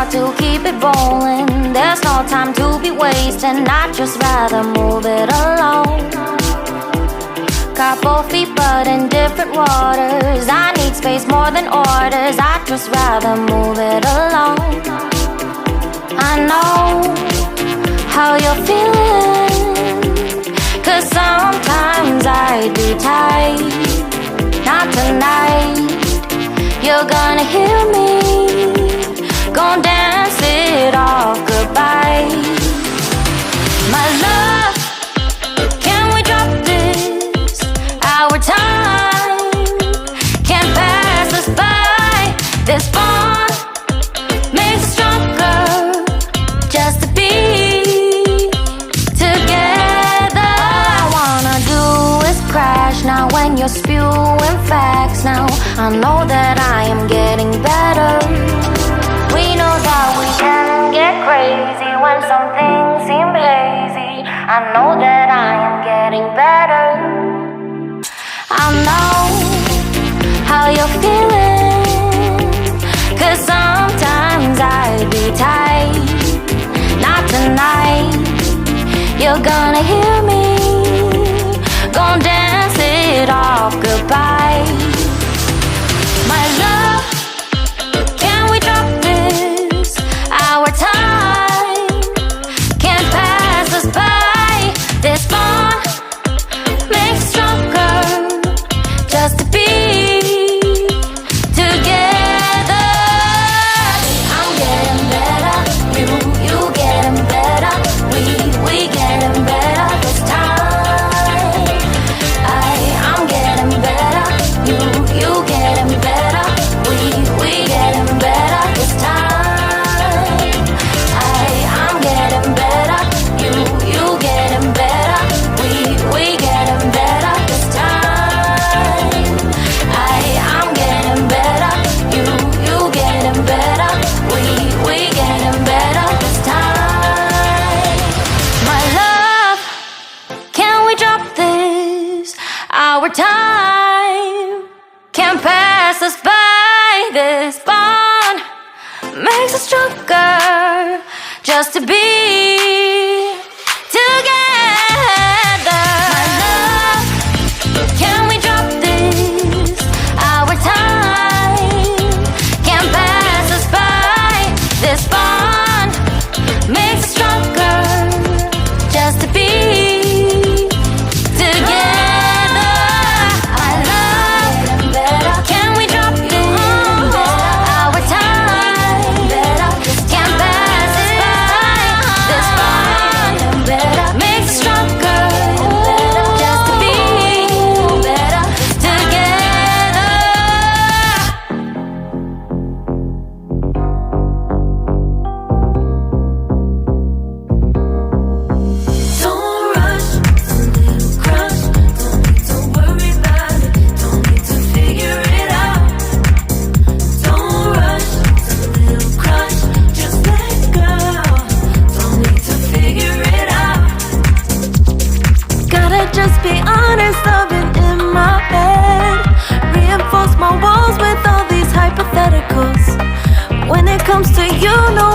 start to keep it rolling. There's no time to be wasting. I'd just rather move it alone. Got both feet but in different waters. I need space more than orders. I'd just rather move it alone. I know how you're feeling, 'cause sometimes I'd be tight. Not tonight. You're gonna hear me, gon' dance it off goodbye. My love, can we drop this? Our time can't pass us by. This bond makes us stronger, just to be together. All I wanna do is crash now when you're spewing facts. Now I know that I am getting better. We know that we can get crazy when some things seem hazy. I know that I am getting better. I know how you're feeling, 'cause sometimes I'd be tight. Not tonight. You're gonna hear me, gon' dance it off goodbye. My love, can we drop this? Our time can't pass us by. This bond makes us stronger, just to be together. I'm getting better, you getting better. We getting better this time. I'm getting better, you getting better. We getting better this time. I'm getting better, you getting better. We getting better this time. I'm getting better, you getting better. We getting better this time. My love, can we drop this? Our time can't pass us by. This bond makes us stronger, just to be together. My love, can we drop this? Our time can't pass us by. This bond makes us stronger, just to be together. I love, can we drop this? Our time can't pass us by. This bond makes us stronger, just to be together. Don't rush, a little crush. Don't need to worry about it. Don't need to figure it out. Don't rush, a little crush. Just let go. Don't need to figure it out. Gotta just be honest, I've been in my head. Reinforce my walls with all these hypotheticals. When it comes to you, no